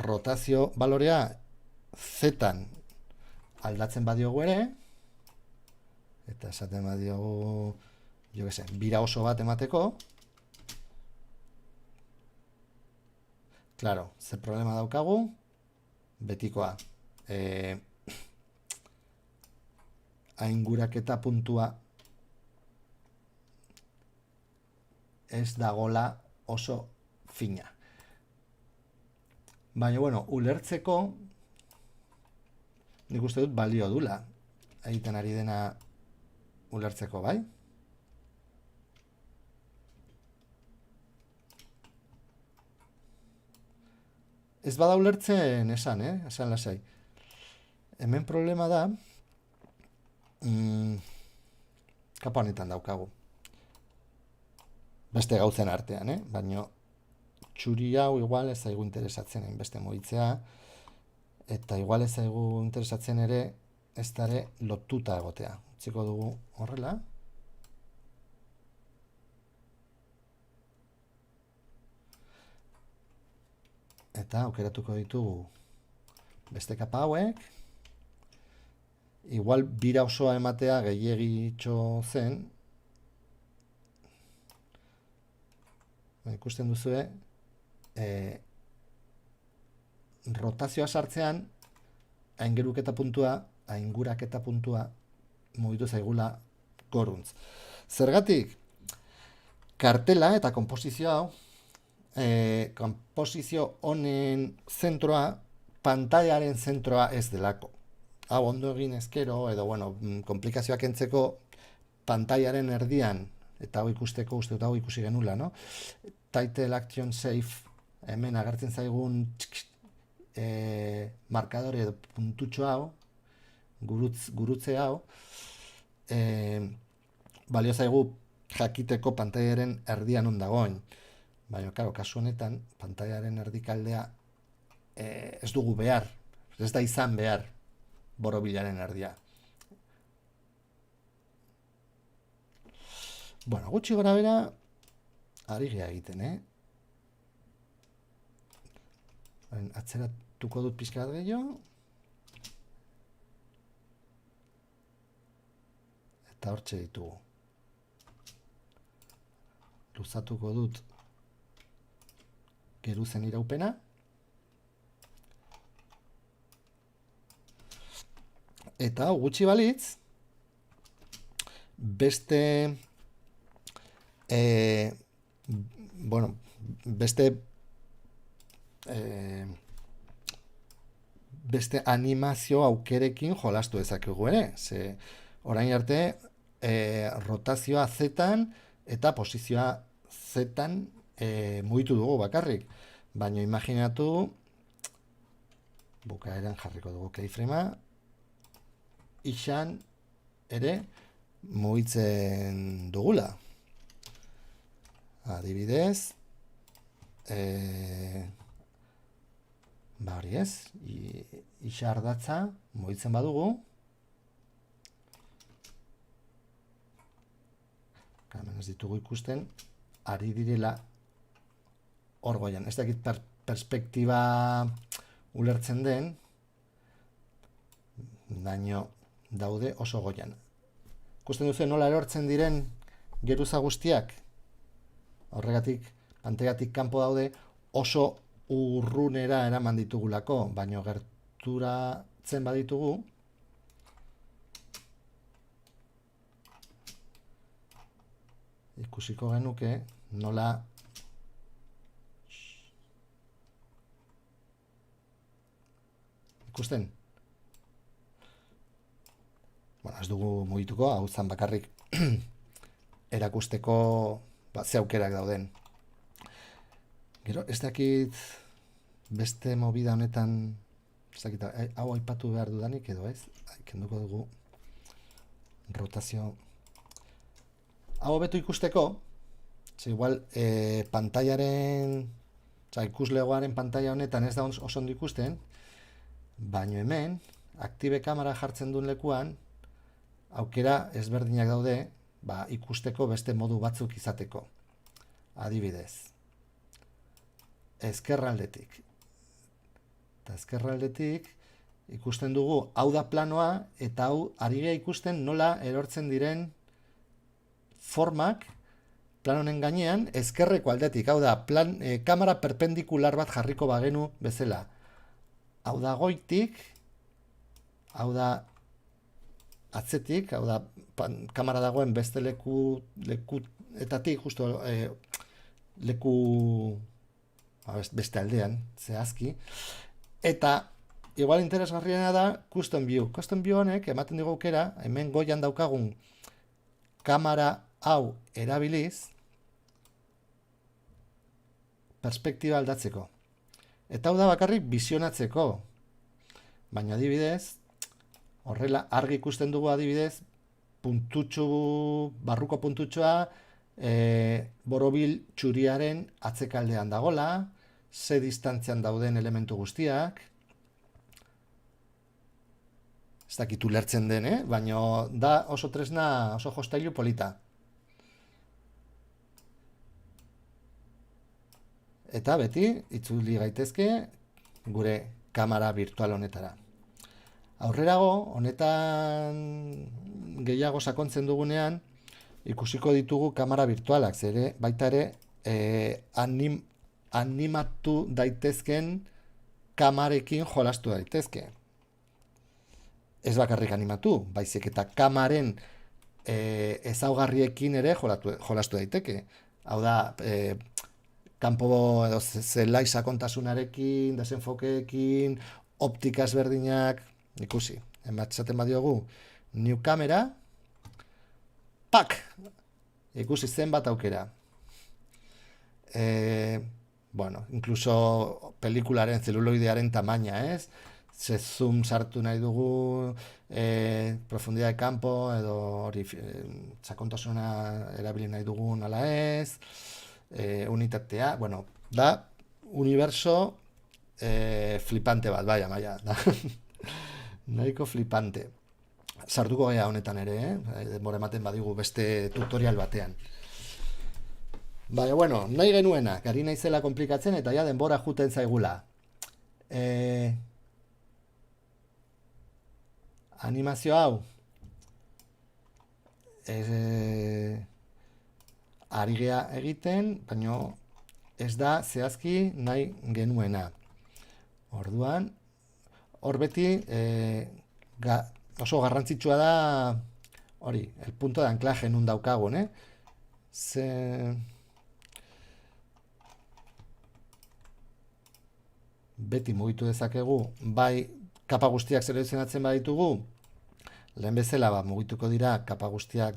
rotazio balorea zetan aldatzen badiogu ere, eta esaten badiogu, jo que bira oso bat emateko, claro, zer problema daukagu? Betikoa. Ainguraketa puntua ez dagola oso fina. Baina, bueno, ulertzeko nik uste dut balio dula egiten ari dena ulertzeko, bai? Ez bada ulertzen esan, esan lasai. Hemen problema da, kapa honetan daukagu. Beste gauzen artean, baina txuri hau igual ez zaigu interesatzen beste mugitzea, eta igual ez zaigu interesatzen ere ez dare lotuta egotea. Utziko dugu horrela. Eta aukeratuko ditugu beste kapa hauek. Igual bira osoa ematea gehiegitxo zen. Ikusten duzue, rotazioa sartzean, ainguraketa puntua mugitu zaigula goruntz. Zergatik, kartela eta konposizio hau, konposizio honen zentroa, pantailaren zentroa ez delako. Hau ondo egin ezkero, edo, bueno, komplikazioak entzeko pantailaren erdian, eta hau ikusteko, uste dut hau ikusi genula, no? Title Action Safe, hemen agertzen zaigun markadore edo puntutxo hau, gurutze hau, balio zaigu jakiteko pantailaren erdian ondagoen. Baina, karo, kasu honetan, pantailaren erdikaldea ez dugu behar, ez da izan behar borobilaren erdia. Bueno, gutxi gora bera, ari gea egiten, Atzeratuko dut pixka bat gehiago. Eta hortxe ditugu. Luzatuko dut geruzen iraupena. Eta gutxi balitz, beste beste animazio aukerekin jolastu dezakegu ere. Ze orain arte rotazioa zetan eta posizioa zetan mugitu dugu bakarrik. Baina imaginatu, bukaeran jarriko dugu keyframea, ixan ere mugitzen dugula. Adibidez, hori ez, ixa ardatza mugitzen badugu, hemen ez ditugu ikusten, ari direla hor goian. Ez dakit perspektiba ulertzen den, daño daude oso goian. Ikusten duzu nola erortzen diren geruza guztiak? Horregatik, pantailatik kanpo daude oso urrunera eraman ditugulako, baino gerturatzen baditugu, ikusiko genuke nola ikusten. Bueno, ez dugu mugituko, hau zan bakarrik erakusteko ze aukerak dauden. Gero, ez dakit beste movida honetan, ez dakit, hau aipatu behar dudanik edo ez, kenduko dugu rotazio. Hau hobeto ikusteko, igual pantailaren, ikuslegoaren pantaila honetan ez da oso ondo ikusten, baino hemen, aktibe kamera jartzen duen lekuan, aukera ezberdinak daude, ikusteko beste modu batzuk izateko. Adibidez, ezkerraldetik. Eta ezkerraldetik ikusten dugu hau da planoa, eta hau ari gara ikusten nola erortzen diren formak plan honen gainean ezkerreko aldetik. Hau da, kamera perpendikular bat jarriko bagenu bezala. Hau da goitik, hau da atzetik, hau da kamera dagoen beste lekuetatik, justo leku beste aldean, zehazki. Eta, igual interesgarriena da, custom view. Custom view honek ematen dugu aukera, hemen goian daukagun kamera hau erabiliz, perspektiba aldatzeko. Eta hau da bakarrik bizionatzeko. Baina adibidez, horrela argi ikusten dugu adibidez, barruko puntutxoa borobil txuriaren atzekaldean dagola, ze distantzian dauden elementu guztiak. Ez dakit ulertzen den, baina da oso tresna, oso jostailu polita. Eta beti, itzuli gaitezke gure kamera virtual honetara. Aurrerago, honetan gehiago sakontzen dugunean, ikusiko ditugu kamera virtualak, zere baita ere animatu daitezken kamarekin jolastu daitezke. Ez bakarrik animatu, baizik eta kamaren ezaugarriekin ere jolastu daiteke. Hau da, kanpo edo zelai sakontasunarekin, desenfokeekin, optika ezberdinak, ikusi. Ematzaten badiogu, new camera, pak! Ikusi zenbat aukera. Bueno, incluso pelikularen, zeluloidearen tamaina, ez? Ze zoom sartu nahi dugu, profundidad de campo, edo hori sakontasuna erabili nahi dugun ala ez, unitatea, bueno, da universo flipante bat, baina, da. Nahiko flipante. Sartuko gea honetan ere, denbora ematen badigu beste tutorial batean. Baina, bueno, nahi genuena, gari naizela komplikatzen eta ja denbora juten zaigula. Animazio hau ari gea egiten, baina ez da zehazki nahi genuena. Orduan, hor beti oso garrantzitsua da hori, el punto de anclaje nun daukagun, beti mugitu dezakegu, bai kapa guztiak selekzionatzen baditugu, lehen bezala mugituko dira kapa guztiak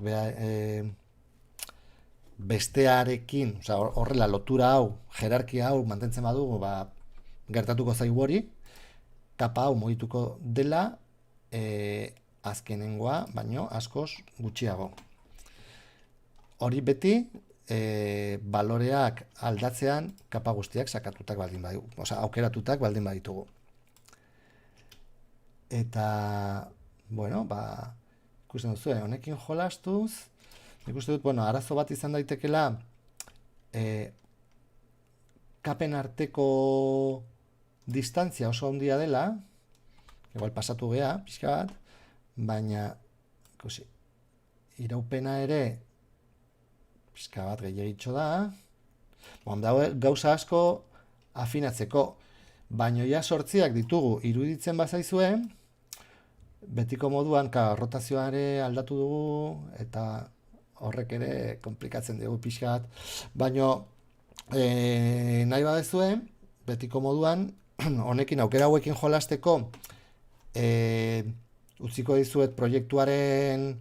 bestearekin, horrela lotura hau, jerarkia hau mantentzen badugu, gertatuko zaigu hori, kapa hau mugituko dela azkenengoa, baino askoz gutxiago. Hori beti baloreak aldatzean kapa guztiak sakatutak baldin baditu, aukeratutak baldin baditugu. Eta, bueno, ikusten duzu, honekin jolastuz, ikusten dut, arazo bat izan daitekela, kapen arteko distantzia oso handia dela, igual pasatu gea, pixka bat, baina ikusi, iraupena ere pixka bat gehiagitxo da, gauza asko afinatzeko, baino ja 8 ditugu iruditzen bazaizue, betiko moduan rotazioa ere aldatu dugu, eta horrek ere komplikatzen dugu pixka bat, baino nahi badezue, betiko moduan, honekin aukera hauekin jolasteko, utziko dizuet proiektuaren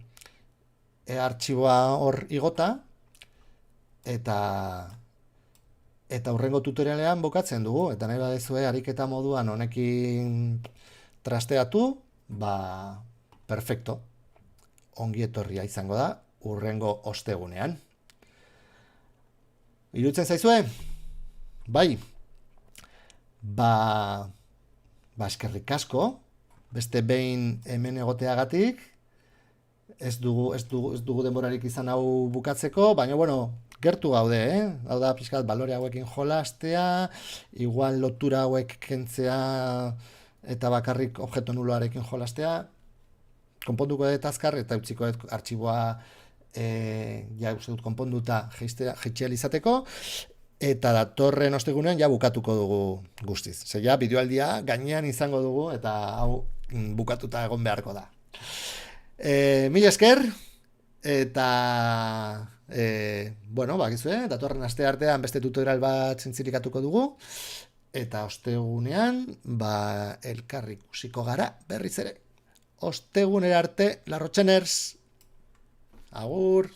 artxiboa hor igota, eta hurrengo tutorialean bukatzen dugu, eta nahi badezue ariketa moduan honekin trasteatu, perfecto, ongi etorria izango da, hurrengo ostegunean. Iruditzen zaizue? Bai, eskerrik asko, beste behin hemen egoteagatik, ez dugu denborarik izan hau bukatzeko, baina, gertu gaude, hau da pixkat balore hauekin jolastea, igual lotura hauek kentzea eta bakarrik objektu nuloarekin jolastea, konponduko dut azkar eta utziko dut artxiboa uste dut konponduta jaitxeal izateko, eta datorren ostegunean bukatuko dugu guztiz. Ze bideoaldia gainean izango dugu eta hau bukatuta egon beharko da. Mila esker, eta bakizue, datorren aste artean beste tutorial bat zintzilikatuko dugu, eta ostegunean elkarri ikusiko gara berriz ere. Ostegunera arte, Larrotxeners! Agur!